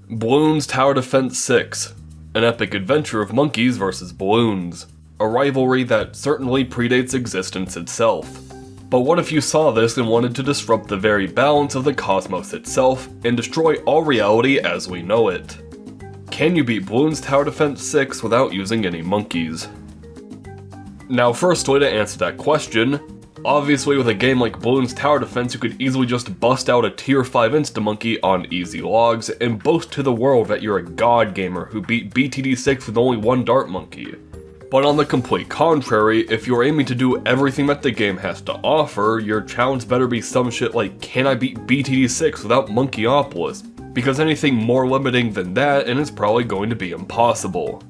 Bloons Tower Defense 6, an epic adventure of monkeys versus balloons, a rivalry that certainly predates existence itself. But what if you saw this and wanted to disrupt the very balance of the cosmos itself and destroy all reality as we know it? Can you beat Bloons Tower Defense 6 without using any monkeys? Now, firstly, to answer that question, obviously with a game like Bloons Tower Defense you could easily just bust out a tier 5 insta-monkey on easy logs and boast to the world that you're a god gamer who beat BTD6 with only one dart monkey. But on the complete contrary, if you're aiming to do everything that the game has to offer, your challenge better be some shit like, can I beat BTD6 without Monkeyopolis? Because anything more limiting than that, and it's probably going to be impossible.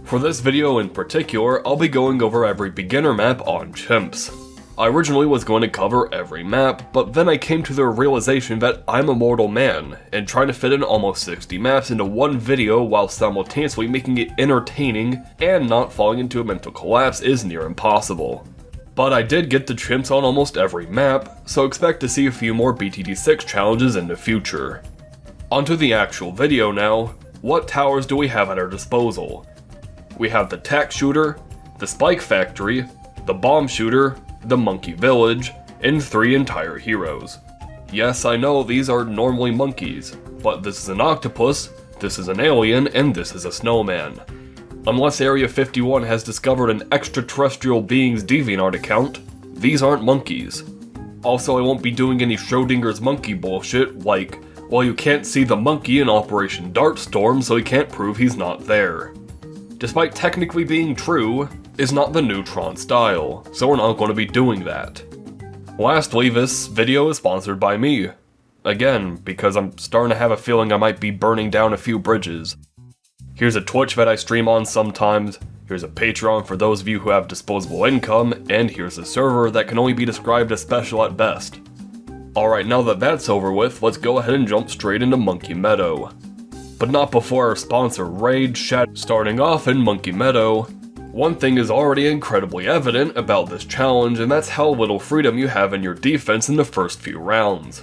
For this video in particular, I'll be going over every beginner map on chimps. I originally was going to cover every map, but then I came to the realization that I'm a mortal man, and trying to fit in almost 60 maps into one video while simultaneously making it entertaining and not falling into a mental collapse is near impossible. But I did get the chimps on almost every map, so expect to see a few more BTD6 challenges in the future. Onto the actual video now. What towers do we have at our disposal? We have the Tack Shooter, the Spike Factory, the Bomb Shooter, the Monkey Village, and 3 entire heroes. Yes, I know these are normally monkeys, but this is an octopus, this is an alien, and this is a snowman. Unless Area 51 has discovered an extraterrestrial being's DeviantArt account, these aren't monkeys. Also, I won't be doing any Schrodinger's monkey bullshit like, well, you can't see the monkey in Operation Dartstorm, so he can't prove he's not there. Despite technically being true, is not the Neutron style, so we're not going to be doing that. Lastly, this video is sponsored by me. Again, because I'm starting to have a feeling I might be burning down a few bridges. Here's a Twitch that I stream on sometimes, here's a Patreon for those of you who have disposable income, and here's a server that can only be described as special at best. Alright, now that that's over with, let's go ahead and jump straight into Monkey Meadow. But not before our sponsor Raid Shat. Starting off in Monkey Meadow, one thing is already incredibly evident about this challenge, and that's how little freedom you have in your defense in the first few rounds.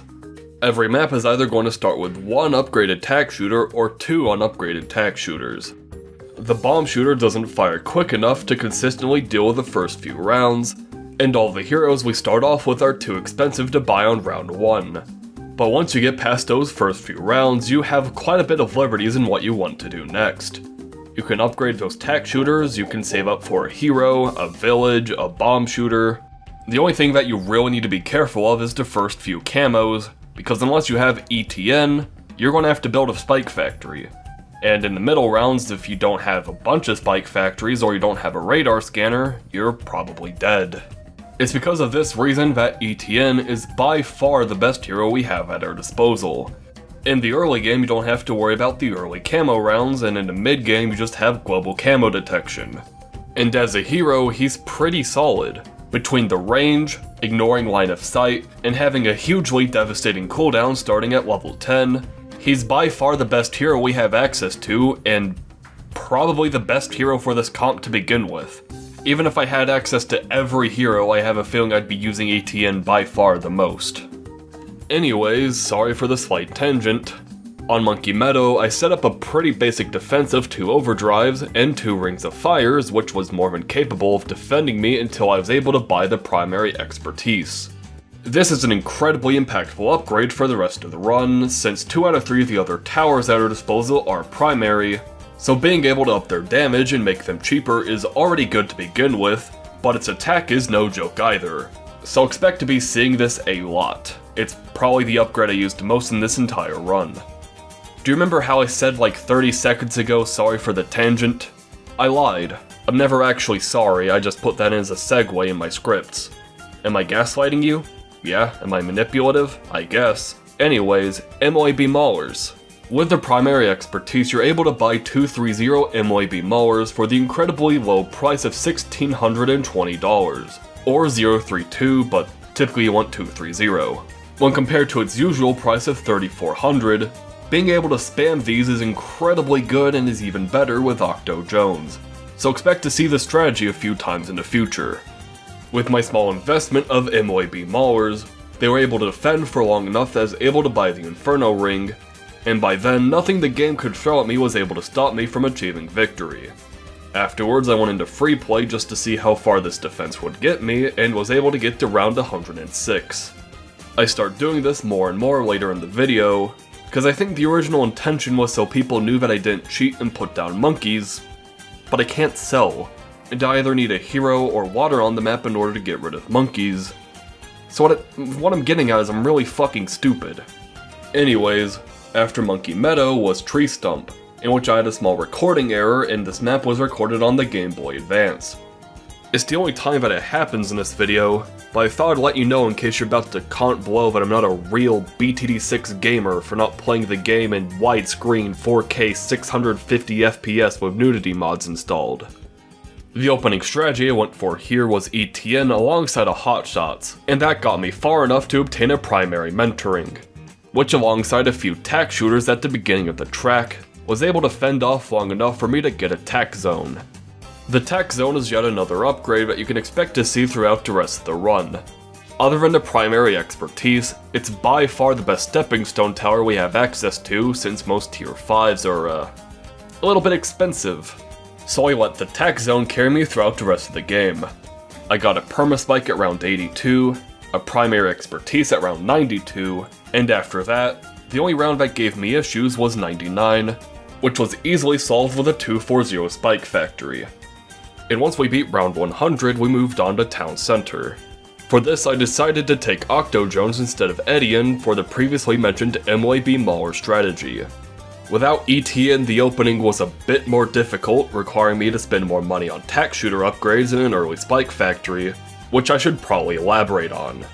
Every map is either going to start with 1 upgraded Tack Shooter or 2 unupgraded Tack Shooters. The Bomb Shooter doesn't fire quick enough to consistently deal with the first few rounds, and all the heroes we start off with are too expensive to buy on round 1. But once you get past those first few rounds, you have quite a bit of liberties in what you want to do next. You can upgrade those Tack Shooters, you can save up for a hero, a village, a bomb shooter. The only thing that you really need to be careful of is the first few camos, because unless you have ETN, you're going to have to build a Spike Factory. And in the middle rounds, if you don't have a bunch of Spike Factories or you don't have a radar scanner, you're probably dead. It's because of this reason that ETN is by far the best hero we have at our disposal. In the early game you don't have to worry about the early camo rounds, and in the mid game you just have global camo detection. And as a hero, he's pretty solid. Between the range, ignoring line of sight, and having a hugely devastating cooldown starting at level 10, he's by far the best hero we have access to, and probably the best hero for this comp to begin with. Even if I had access to every hero, I have a feeling I'd be using ETN by far the most. Anyways, sorry for the slight tangent. On Monkey Meadow, I set up a pretty basic defense of 2 overdrives and 2 rings of fires, which was more than capable of defending me until I was able to buy the primary expertise. This is an incredibly impactful upgrade for the rest of the run, since 2 out of 3 of the other towers at our disposal are primary, so being able to up their damage and make them cheaper is already good to begin with, but its attack is no joke either. So expect to be seeing this a lot. It's probably the upgrade I used most in this entire run. Do you remember how I said like 30 seconds ago, sorry for the tangent? I lied. I'm never actually sorry, I just put that in as a segue in my scripts. Am I gaslighting you? Yeah, am I manipulative? I guess. Anyways, MOAB Maulers. With the primary expertise, you're able to buy 230 MOAB Maulers for the incredibly low price of $1,620, or 032, but typically you want 230. When compared to its usual price of $3,400, being able to spam these is incredibly good and is even better with Octo Jones, so expect to see this strategy a few times in the future. With my small investment of MOAB Maulers, they were able to defend for long enough that I was able to buy the Inferno Ring, and by then nothing the game could throw at me was able to stop me from achieving victory. Afterwards I went into free play just to see how far this defense would get me, and was able to get to round 106. I start doing this more and more later in the video, because I think the original intention was so people knew that I didn't cheat and put down monkeys, but I can't sell, and I either need a hero or water on the map in order to get rid of monkeys. So what I'm getting at is I'm really fucking stupid. Anyways, after Monkey Meadow was Tree Stump, in which I had a small recording error and this map was recorded on the Game Boy Advance. It's the only time that it happens in this video, but I thought I'd let you know in case you're about to comment below that I'm not a real BTD6 gamer for not playing the game in widescreen 4K 650 FPS with nudity mods installed. The opening strategy I went for here was ETN alongside a Hotshots, and that got me far enough to obtain a primary mentoring, which alongside a few tack shooters at the beginning of the track, was able to fend off long enough for me to get a tack zone. The tack zone is yet another upgrade that you can expect to see throughout the rest of the run. Other than the primary expertise, it's by far the best stepping stone tower we have access to since most tier 5s are a little bit expensive. So I let the tack zone carry me throughout the rest of the game. I got a permaspike at round 82, a primary expertise at round 92, and after that, the only round that gave me issues was 99, which was easily solved with a 240 spike factory. And once we beat round 100, we moved on to Town Center. For this, I decided to take Octo Jones instead of Edian for the previously mentioned MLB Mauler strategy. Without ETN, the opening was a bit more difficult, requiring me to spend more money on tack shooter upgrades and an early spike factory, which I should probably elaborate on.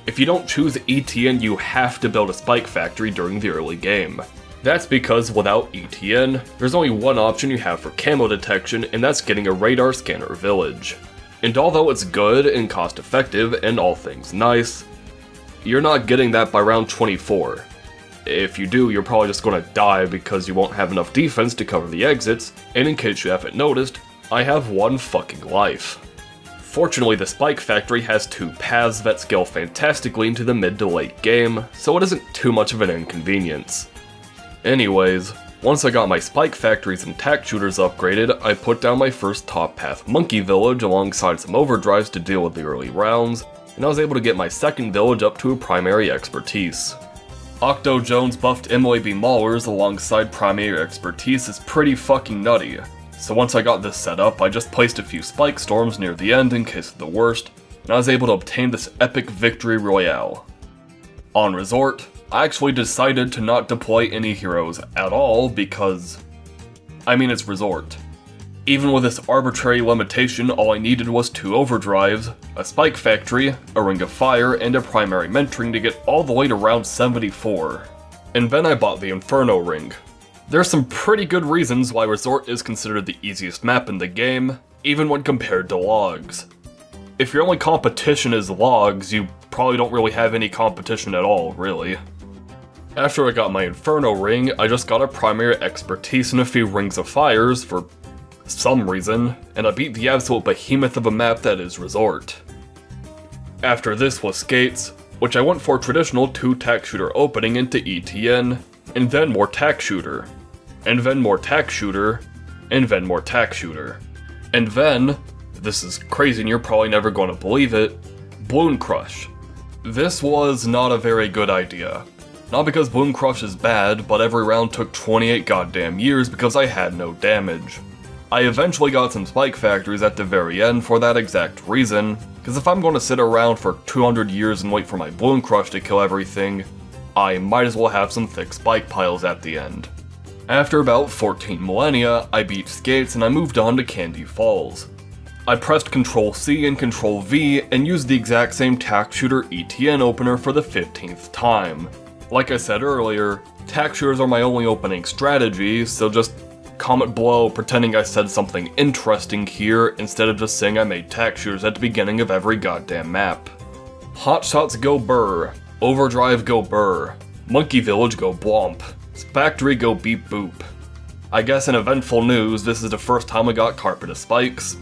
If you don't choose ETN, you have to build a spike factory during the early game. That's because without ETN, there's only one option you have for camo detection, and that's getting a radar scanner village. And although it's good and cost effective and all things nice, you're not getting that by round 24. If you do, you're probably just gonna die because you won't have enough defense to cover the exits, and in case you haven't noticed, I have one fucking life. Fortunately, the spike factory has two paths that scale fantastically into the mid to late game, so it isn't too much of an inconvenience. Anyways, once I got my spike factories and tack shooters upgraded, I put down my first top path monkey village alongside some overdrives to deal with the early rounds, and I was able to get my second village up to a primary expertise. Octo Jones buffed MLB Maulers alongside primary expertise is pretty fucking nutty, so once I got this set up, I just placed a few spike storms near the end in case of the worst, and I was able to obtain this epic victory royale. On Resort, I actually decided to not deploy any heroes at all because, it's Resort. Even with this arbitrary limitation, all I needed was 2 overdrives, a spike factory, a ring of fire, and a primary mentoring to get all the way to round 74. And then I bought the Inferno ring. There's some pretty good reasons why Resort is considered the easiest map in the game, even when compared to Logs. If your only competition is Logs, you probably don't really have any competition at all, really. After I got my Inferno ring, I just got a primary expertise and a few rings of fires for some reason, and I beat the absolute behemoth of a map that is Resort. After this was Skates, which I went for traditional 2 tack shooter opening into ETN, and then more tack shooter, and then more tack shooter, and then more tack shooter. And then, this is crazy and you're probably never going to believe it, Bloon Crush. This was not a very good idea. Not because Bloon Crush is bad, but every round took 28 goddamn years because I had no damage. I eventually got some spike factories at the very end for that exact reason, because if I'm going to sit around for 200 years and wait for my Bloon Crush to kill everything, I might as well have some thick spike piles at the end. After about 14 millennia, I beat Skates and I moved on to Candy Falls. I pressed Ctrl C and Ctrl V and used the exact same tack shooter ETN opener for the 15th time. Like I said earlier, tack shooters are my only opening strategy, so just comment below pretending I said something interesting here instead of just saying I made tack shooters at the beginning of every goddamn map. Hotshots go burr, Overdrive go burr, Monkey Village go blomp, Spectry go beep boop. I guess in eventful news, this is the first time I got Carpet of Spikes.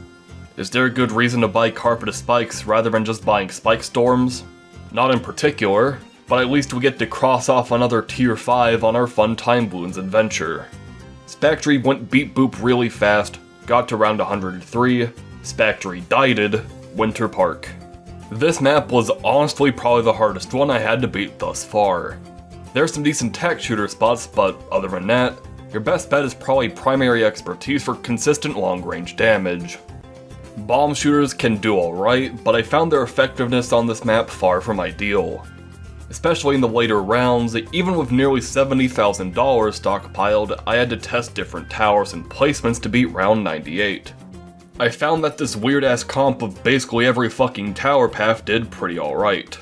Is there a good reason to buy Carpet of Spikes rather than just buying Spike Storms? Not in particular. but at least we get to cross off another tier 5 on our fun time Bloons adventure. Spectry went beep boop really fast, got to round 103, Spectry dieted, Winter Park. This map was honestly probably the hardest one I had to beat thus far. There's some decent tack shooter spots, but other than that, your best bet is probably primary expertise for consistent long-range damage. Bomb shooters can do alright, but I found their effectiveness on this map far from ideal. Especially in the later rounds, even with nearly $70,000 stockpiled, I had to test different towers and placements to beat round 98. I found that this weird ass comp of basically every fucking tower path did pretty alright.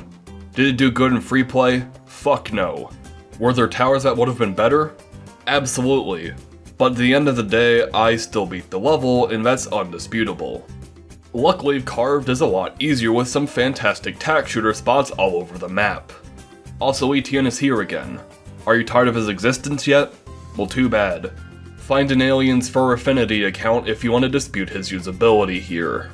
Did it do good in free play? Fuck no. Were there towers that would have been better? Absolutely. But at the end of the day, I still beat the level, and that's undisputable. Luckily, Carved is a lot easier with some fantastic tack shooter spots all over the map. Also, ETN is here again. Are you tired of his existence yet? Well, too bad. Find an Alien's Fur Affinity account if you want to dispute his usability here.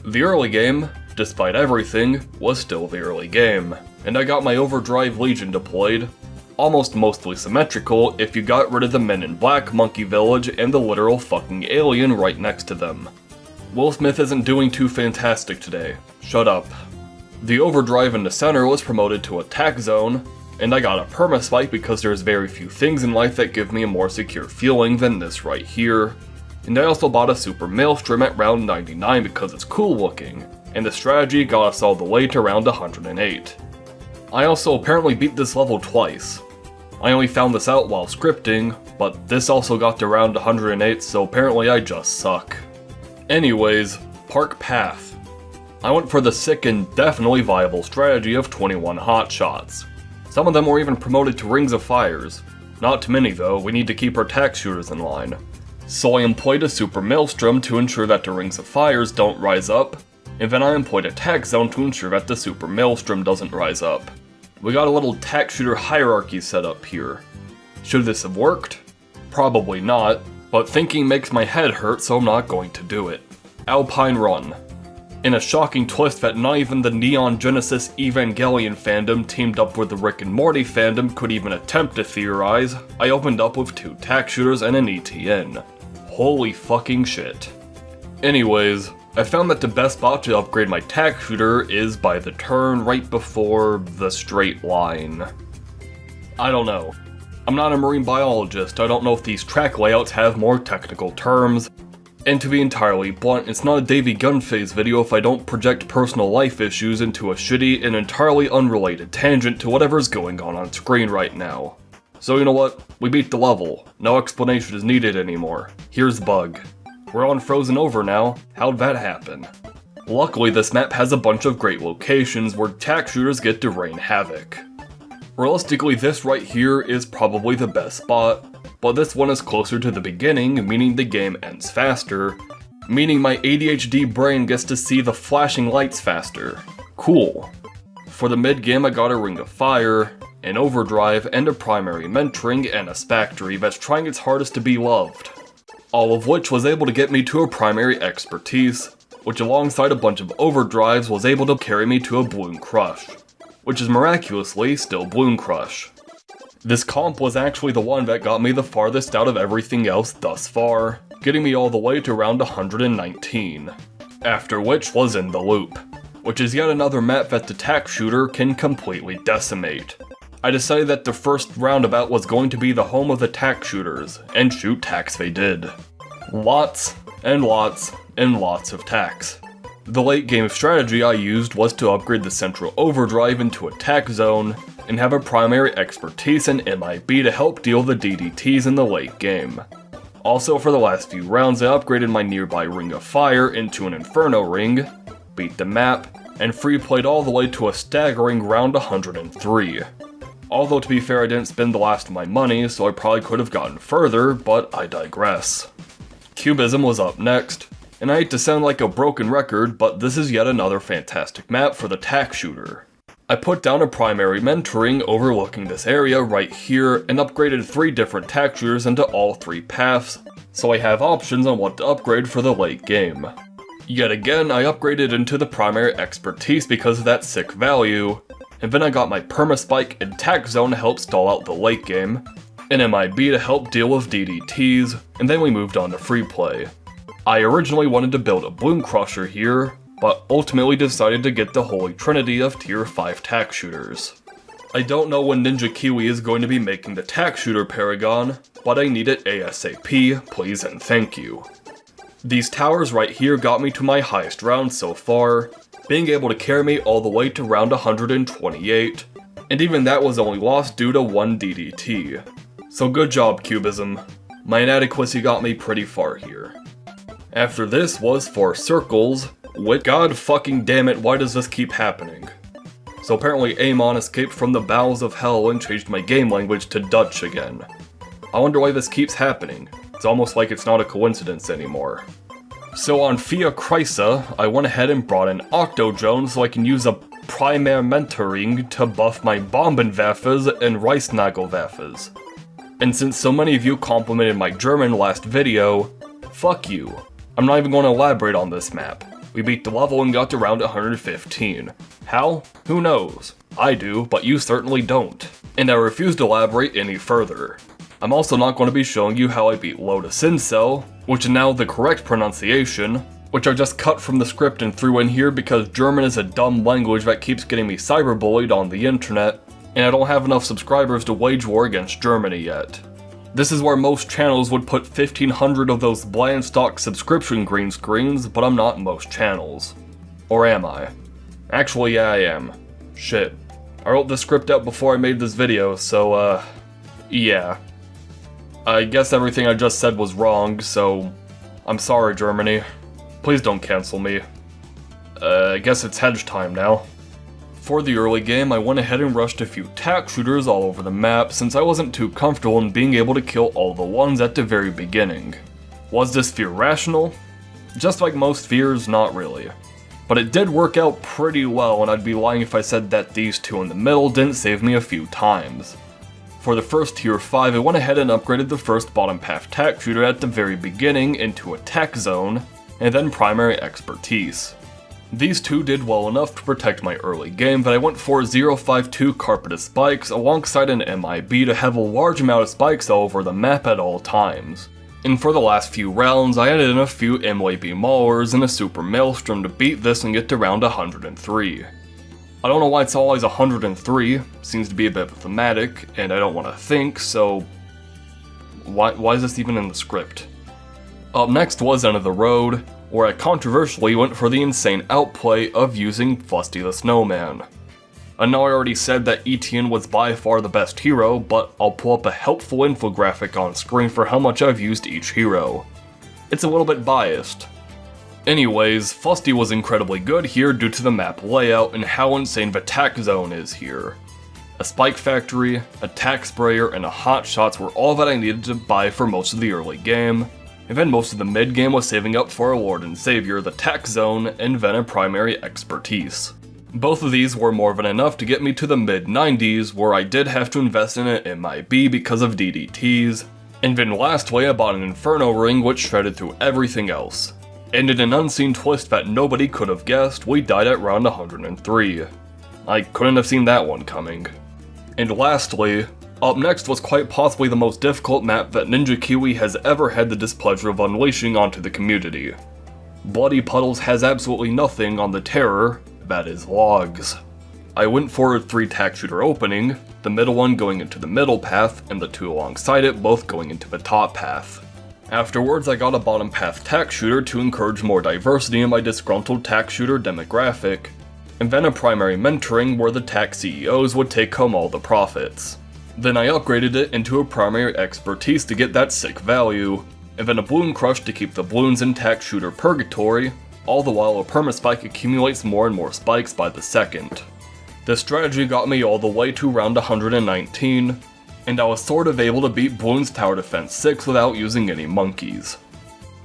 The early game, despite everything, was still the early game, and I got my Overdrive Legion deployed, almost mostly symmetrical if you got rid of the Men in Black Monkey Village and the literal fucking alien right next to them. Will Smith isn't doing too fantastic today. Shut up. The Overdrive in the center was promoted to Attack Zone, and I got a perma-spike because there's very few things in life that give me a more secure feeling than this right here. And I also bought a Super Maelstrom at round 99 because it's cool looking, and the strategy got us all the way to round 108. I also apparently beat this level twice. I only found this out while scripting, but this also got to round 108, so apparently I just suck. Anyways, Park Path. I went for the sick and definitely viable strategy of 21 hotshots. Some of them were even promoted to Rings of Fires. Not too many though, we need to keep our tack shooters in line. So I employed a Super Maelstrom to ensure that the Rings of Fires don't rise up, and then I employed a Tack Zone to ensure that the Super Maelstrom doesn't rise up. We got a little tack shooter hierarchy set up here. Should this have worked? Probably not, but thinking makes my head hurt, so I'm not going to do it. Alpine Run. In a shocking twist that not even the Neon Genesis Evangelion fandom teamed up with the Rick and Morty fandom could even attempt to theorize, I opened up with 2 tack shooters and an ETN. Holy fucking shit. Anyways, I found that the best spot to upgrade my tack shooter is by the turn right before the straight line. I don't know. I'm not a marine biologist, I don't know if these track layouts have more technical terms, and to be entirely blunt, it's not a Davey Gunface video if I don't project personal life issues into a shitty and entirely unrelated tangent to whatever's going on screen right now. So you know what? We beat the level. No explanation is needed anymore. Here's Bug. We're on Frozen Over now. How'd that happen? Luckily, this map has a bunch of great locations where tack shooters get to rain havoc. Realistically, this right here is probably the best spot, but this one is closer to the beginning, meaning the game ends faster, meaning my ADHD brain gets to see the flashing lights faster. Cool. For the mid-game I got a Ring of Fire, an Overdrive, and a primary mentoring, and a Spectry that's trying its hardest to be loved. All of which was able to get me to a primary expertise, which alongside a bunch of overdrives was able to carry me to a Bloon Crush, which is miraculously still Bloon Crush. This comp was actually the one that got me the farthest out of everything else thus far, getting me all the way to round 119, after which was In the Loop, which is yet another map that the tack shooter can completely decimate. I decided that the first roundabout was going to be the home of the tack shooters, and shoot tacks they did. Lots and lots and lots of tacks. The late game strategy I used was to upgrade the central overdrive into a tack zone, and have a primary expertise in MIB to help deal the DDTs in the late game. Also for the last few rounds I upgraded my nearby Ring of Fire into an Inferno Ring, beat the map, and free played all the way to a staggering round 103. Although to be fair I didn't spend the last of my money, so I probably could have gotten further, but I digress. Cubism was up next, and I hate to sound like a broken record, but this is yet another fantastic map for the tack shooter. I put down a primary mentoring overlooking this area right here and upgraded 3 different tack shooters into all 3 paths, so I have options on what to upgrade for the late game. Yet again, I upgraded into the primary expertise because of that sick value, and then I got my Permaspike and Tack Zone to help stall out the late game, and MIB to help deal with DDTs, and then we moved on to free play. I originally wanted to build a Bloon Crusher here, but ultimately decided to get the holy trinity of tier 5 tack shooters. I don't know when Ninja Kiwi is going to be making the tack shooter Paragon, but I need it ASAP, please and thank you. These towers right here got me to my highest round so far, being able to carry me all the way to round 128, and even that was only lost due to one DDT. So good job, Cubism. My inadequacy got me pretty far here. After this was 4 circles, which god fucking damn it, why does this keep happening? So apparently Amon escaped from the bowels of hell and changed my game language to Dutch again. I wonder why this keeps happening. It's almost like it's not a coincidence anymore. So on Fiachrysa, I went ahead and brought in Octodrone so I can use a Primär Mentoring to buff my Bombenwaffes and Reisnagelwaffes. And since so many of you complimented my German last video, fuck you. I'm not even going to elaborate on this map. We beat the level and got to round 115. How? Who knows? I do, but you certainly don't. And I refuse to elaborate any further. I'm also not going to be showing you how I beat Lotus Incel, which is now the correct pronunciation, which I just cut from the script and threw in here because German is a dumb language that keeps getting me cyberbullied on the internet, and I don't have enough subscribers to wage war against Germany yet. This is where most channels would put 1500 of those bland stock subscription green screens, but I'm not most channels. Or am I? Actually, yeah, I am. Shit. I wrote the script out before I made this video, so, yeah. I guess everything I just said was wrong, so I'm sorry, Germany. Please don't cancel me. I guess it's Hedge time now. For the early game, I went ahead and rushed a few tack shooters all over the map since I wasn't too comfortable in being able to kill all the ones at the very beginning. Was this fear rational? Just like most fears, not really. But it did work out pretty well, and I'd be lying if I said that these two in the middle didn't save me a few times. For the first tier 5, I went ahead and upgraded the first bottom path tack shooter at the very beginning into a tack zone, and then primary expertise. These two did well enough to protect my early game that I went for 052 carpeted spikes alongside an MIB to have a large amount of spikes all over the map at all times. And for the last few rounds, I added in a few MYB maulers and a super maelstrom to beat this and get to round 103. I don't know why it's always 103, seems to be a bit of a thematic, and I don't want to think, so why is this even in the script? Up next was End of the Road, where I controversially went for the insane outplay of using Fusty the Snowman. I know I already said that Etienne was by far the best hero, but I'll pull up a helpful infographic on screen for how much I've used each hero. It's a little bit biased. Anyways, Fusty was incredibly good here due to the map layout and how insane the tack zone is here. A spike factory, a tack sprayer, and a hot shots were all that I needed to buy for most of the early game, and then most of the mid game was saving up for a Lord and Savior, the tack zone, and then a primary expertise. Both of these were more than enough to get me to the mid 90s, where I did have to invest in an MIB because of DDTs, and then lastly I bought an Inferno ring which shredded through everything else. And in an unseen twist that nobody could have guessed, we died at round 103. I couldn't have seen that one coming. And lastly, up next was quite possibly the most difficult map that Ninja Kiwi has ever had the displeasure of unleashing onto the community. Bloody Puddles has absolutely nothing on the terror, that is logs. I went for a 3 tack shooter opening, the middle one going into the middle path, and the 2 alongside it both going into the top path. Afterwards, I got a bottom path tack shooter to encourage more diversity in my disgruntled tack shooter demographic, and then a primary mentoring where the tack CEOs would take home all the profits. Then I upgraded it into a primary expertise to get that sick value, and then a Bloon Crush to keep the Bloons in tack shooter purgatory, all the while a permaspike accumulates more and more spikes by the second. This strategy got me all the way to round 119, and I was sort of able to beat Bloons Tower Defense 6 without using any monkeys.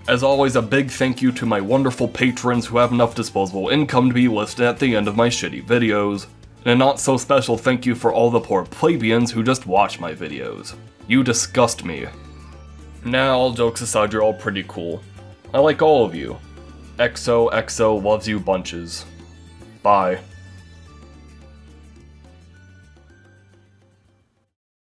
As always, a big thank you to my wonderful patrons who have enough disposable income to be listed at the end of my shitty videos, and a not so special thank you for all the poor plebeians who just watch my videos. You disgust me. Nah, all jokes aside, you're all pretty cool. I like all of you. XOXO loves you bunches. Bye.